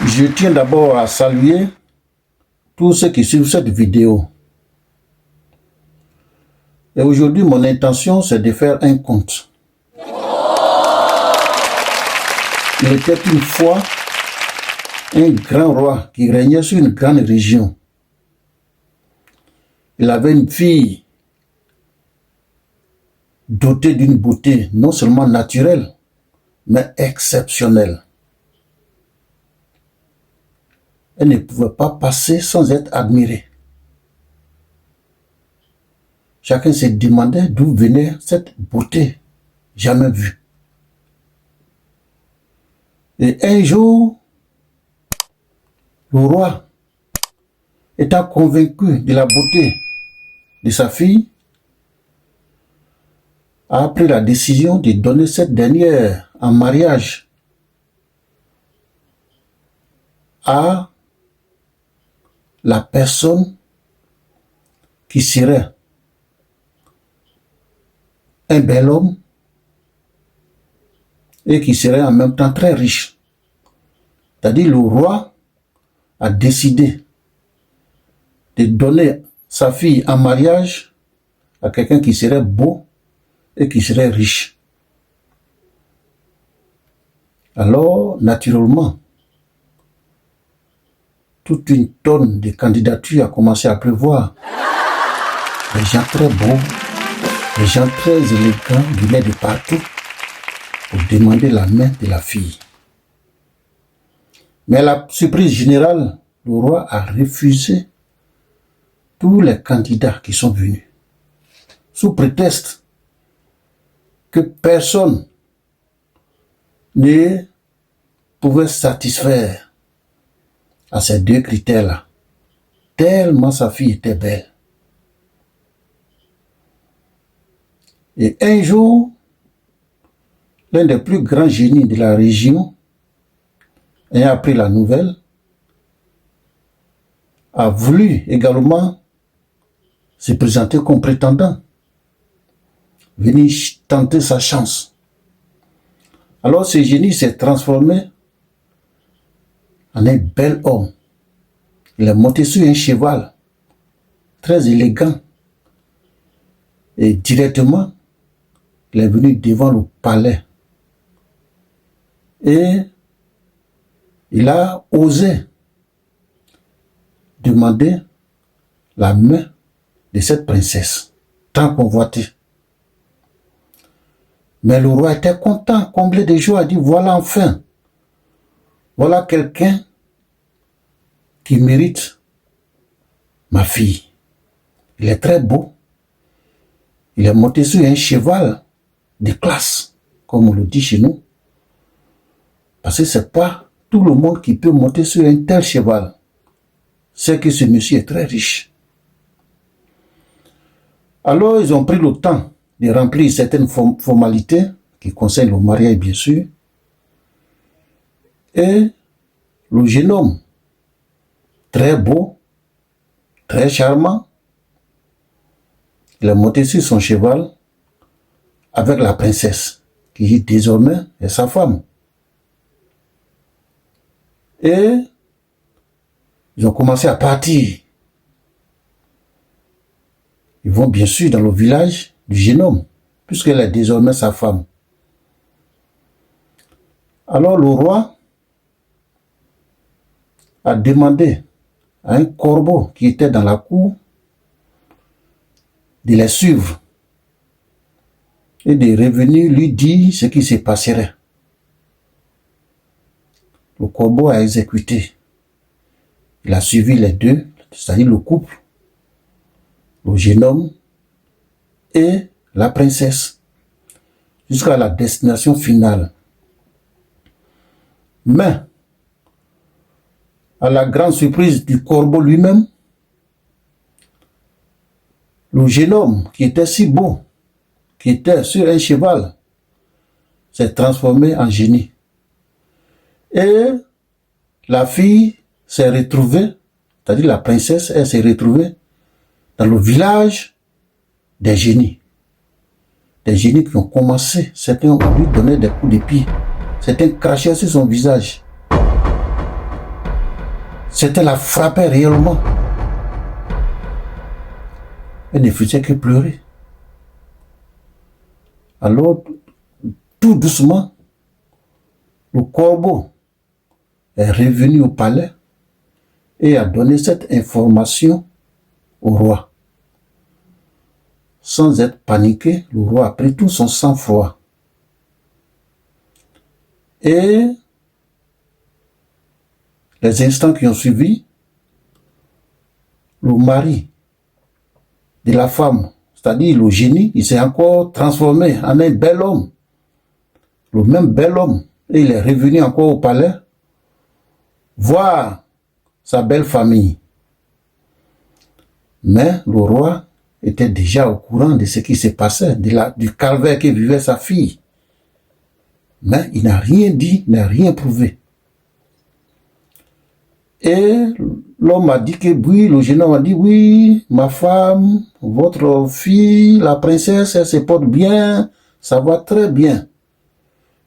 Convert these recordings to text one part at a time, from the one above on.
Je tiens d'abord à saluer tous ceux qui suivent cette vidéo. Et aujourd'hui, mon intention, c'est de faire un conte. Il était une fois un grand roi qui régnait sur une grande région. Il avait une fille dotée d'une beauté non seulement naturelle, mais exceptionnelle. Elle ne pouvait pas passer sans être admirée. Chacun se demandait d'où venait cette beauté jamais vue. Et un jour, le roi, étant convaincu de la beauté de sa fille, a pris la décision de donner cette dernière en mariage à la personne qui serait un bel homme et qui serait en même temps très riche. C'est-à-dire le roi a décidé de donner sa fille en mariage à quelqu'un qui serait beau et qui serait riche. Alors, naturellement, toute une tonne de candidatures a commencé à pleuvoir. Des gens très beaux, des gens très élégants venaient de partout pour demander la main de la fille. Mais à la surprise générale, le roi a refusé tous les candidats qui sont venus, sous prétexte que personne ne pouvait satisfaire à ces deux critères-là, tellement sa fille était belle. Et un jour, l'un des plus grands génies de la région, ayant appris la nouvelle, a voulu également se présenter comme prétendant, venir tenter sa chance. Alors ce génie s'est transformé en un bel homme. Il est monté sur un cheval très élégant et directement il est venu devant le palais et il a osé demander la main de cette princesse tant convoitée. Mais le roi était content, comblé de joie, a dit voilà enfin, voilà quelqu'un qui mérite ma fille. Il est très beau. Il est monté sur un cheval de classe, comme on le dit chez nous. Parce que ce n'est pas tout le monde qui peut monter sur un tel cheval. C'est que ce monsieur est très riche. Alors, ils ont pris le temps de remplir certaines formalités qui concernent le mariage, bien sûr. Et le jeune homme, très beau, très charmant, il est monté sur son cheval avec la princesse, qui désormais est sa femme. Et ils ont commencé à partir. Ils vont bien sûr dans le village du jeune homme, puisqu'elle est désormais sa femme. Alors le roi a demandé à un corbeau qui était dans la cour de les suivre et de revenir lui dire ce qui se passerait. Le corbeau a exécuté. Il a suivi les deux, c'est-à-dire le couple, le jeune homme et la princesse, jusqu'à la destination finale. Mais, à la grande surprise du corbeau lui-même, le jeune homme qui était si beau, qui était sur un cheval, s'est transformée en génie. Et la fille s'est retrouvée, c'est-à-dire la princesse, elle s'est retrouvée dans le village des génies. Des génies qui ont commencé, certains ont lui donné des coups de pied, certains crachaient sur son visage. Certains la frappaient réellement. Elle ne faisait que pleurer. Alors, tout doucement, le corbeau est revenu au palais et a donné cette information au roi. Sans être paniqué, le roi a pris tout son sang-froid. Et les instants qui ont suivi, le mari de la femme, c'est-à-dire le génie, il s'est encore transformé en un bel homme. Le même bel homme. Et il est revenu encore au palais voir sa belle famille. Mais le roi était déjà au courant de ce qui se passait, du calvaire que vivait sa fille. Mais il n'a rien dit, n'a rien prouvé. Et l'homme a dit que oui, le jeune homme a dit oui, ma femme, votre fille, la princesse, elle se porte bien, ça va très bien.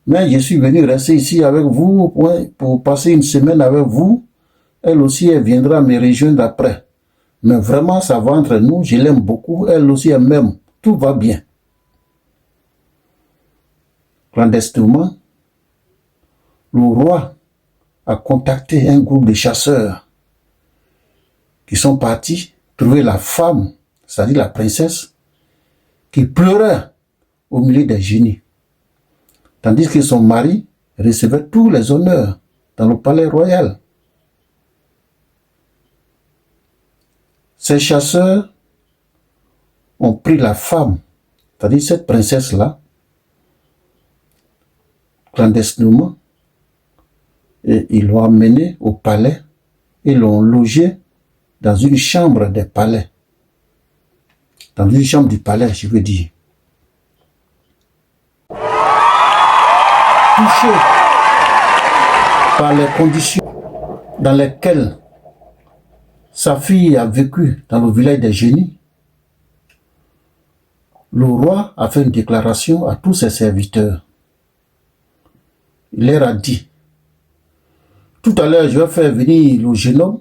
Mais je suis venu rester ici avec vous pour passer une semaine avec vous. Elle aussi, elle viendra me rejoindre après. Mais vraiment, ça va entre nous, je l'aime beaucoup, elle aussi, elle m'aime. Tout va bien. Clandestinement, le roi a contacté un groupe de chasseurs qui sont partis trouver la femme, c'est-à-dire la princesse, qui pleurait au milieu des génies. Tandis que son mari recevait tous les honneurs dans le palais royal. Ces chasseurs ont pris la femme, c'est-à-dire cette princesse-là, clandestinement, et ils l'ont amenée au palais et l'ont logée dans une chambre des palais. Dans une chambre du palais, je veux dire. Touché par les conditions dans lesquelles sa fille a vécu dans le village des génies, le roi a fait une déclaration à tous ses serviteurs. Il leur a dit, tout à l'heure, je vais faire venir le jeune homme,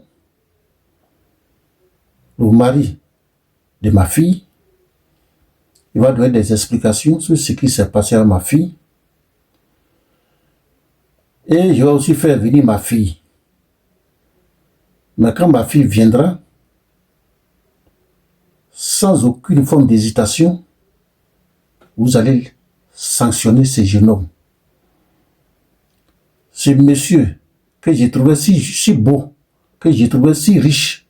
le mari de ma fille. Il va donner des explications sur ce qui s'est passé à ma fille. Et je vais aussi faire venir ma fille. Mais quand ma fille viendra, sans aucune forme d'hésitation, vous allez sanctionner ce jeune homme. Ce monsieur que j'ai trouvé si beau, que j'ai trouvé si riche,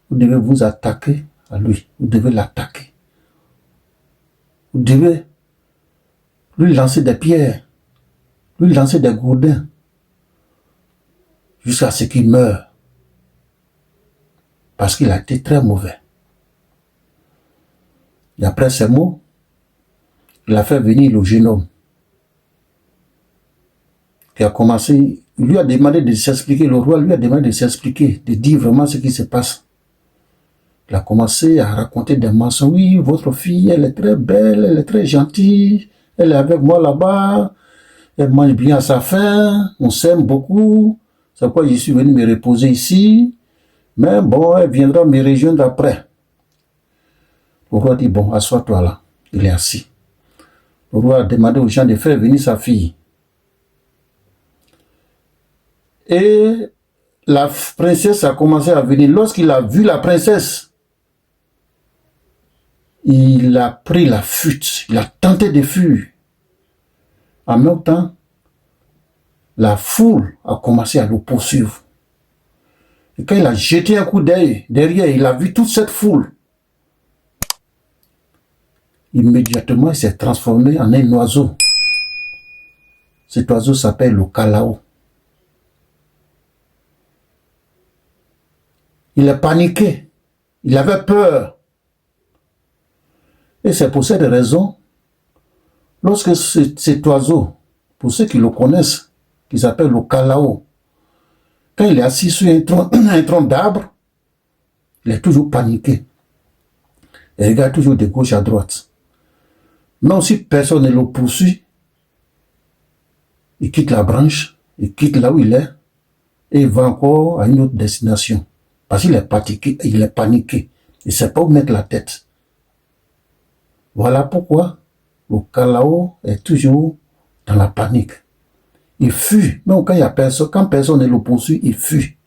vous devez vous attaquer à lui. Vous devez l'attaquer. Vous devez lui lancer des pierres, lui lancer des gourdins, jusqu'à ce qu'il meure. Parce qu'il a été très mauvais. Et après ces mots, il a fait venir le jeune homme qui a commencé, il lui a demandé de s'expliquer, le roi lui a demandé de s'expliquer, de dire vraiment ce qui se passe. Il a commencé à raconter des mensonges. Oui, votre fille, elle est très belle, elle est très gentille, elle est avec moi là-bas, elle mange bien à sa faim, on s'aime beaucoup, c'est pourquoi je suis venu me reposer ici, mais bon, elle viendra me rejoindre après. Le roi dit, bon, assois-toi là. Il est assis. Le roi a demandé aux gens de faire venir sa fille. Et la princesse a commencé à venir. Lorsqu'il a vu la princesse, il a pris la fuite. Il a tenté de fuir. En même temps, la foule a commencé à le poursuivre. Et quand il a jeté un coup d'œil derrière, il a vu toute cette foule. Immédiatement, il s'est transformé en un oiseau. Cet oiseau s'appelle le calao. Il est paniqué. Il avait peur. Et c'est pour cette raison, Lorsque cet oiseau, pour ceux qui le connaissent, qui s'appelle le calao, quand il est assis sur un tronc d'arbre, il est toujours paniqué. Il regarde toujours de gauche à droite. Même si personne ne le poursuit, il quitte la branche, il quitte là où il est, et il va encore à une autre destination. Parce qu'il est paniqué, il ne sait pas où mettre la tête. Voilà pourquoi le calao est toujours dans la panique. Il fuit. Donc quand personne ne le poursuit, il fuit.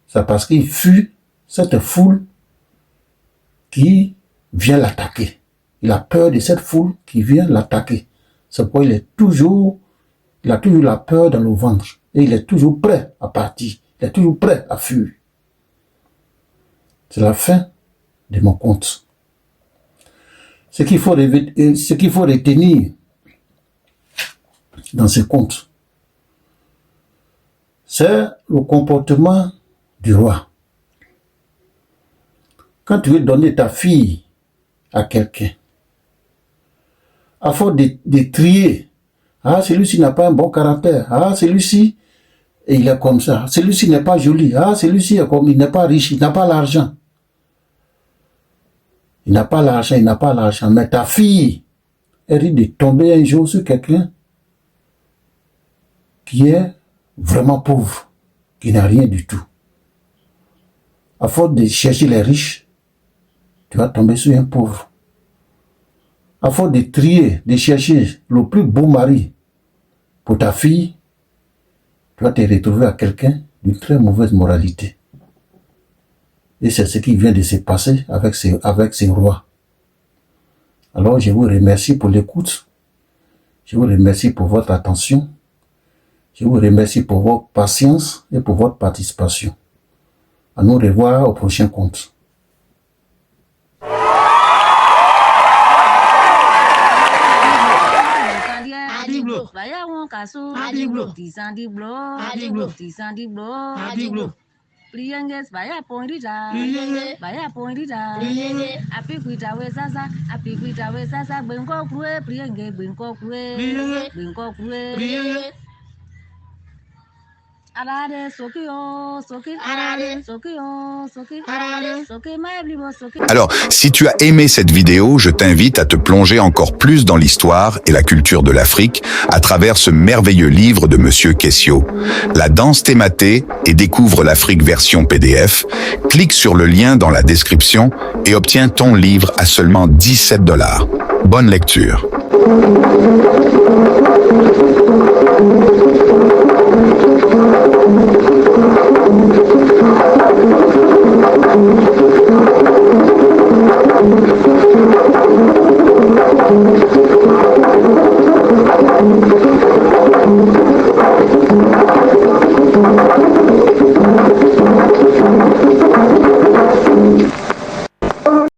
C'est parce qu'il fuit cette foule qui vient l'attaquer. Il a peur de cette foule qui vient l'attaquer. C'est pourquoi il a toujours la peur dans le ventre. Et il est toujours prêt à partir. Il est toujours prêt à fuir. C'est la fin de mon conte. Ce qu'il faut retenir dans ce conte, c'est le comportement du roi. Quand tu veux donner ta fille à quelqu'un, à force de trier, ah, celui-ci n'a pas un bon caractère, ah, celui-ci, il est comme ça, celui-ci n'est pas joli, ah, celui-ci est comme, il n'est pas riche, il n'a pas l'argent. Il n'a pas l'argent, mais ta fille, elle risque de tomber un jour sur quelqu'un qui est vraiment pauvre, qui n'a rien du tout. À force de chercher les riches, tu vas tomber sur un pauvre. À force de trier, de chercher le plus beau mari pour ta fille, tu vas te retrouver à quelqu'un d'une très mauvaise moralité. Et c'est ce qui vient de se passer avec ces rois. Alors je vous remercie pour l'écoute. Je vous remercie pour votre attention. Je vous remercie pour votre patience et pour votre participation. À nous revoir au prochain conte. Priyanges baya poindita apikuita we sasa benko kruwe priyenge benko kruwe arade soki Alors, si tu as aimé cette vidéo, je t'invite à te plonger encore plus dans l'histoire et la culture de l'Afrique à travers ce merveilleux livre de Monsieur Kessio, La danse thématée et découvre l'Afrique version PDF. Clique sur le lien dans la description et obtiens ton livre à seulement $17. Bonne lecture.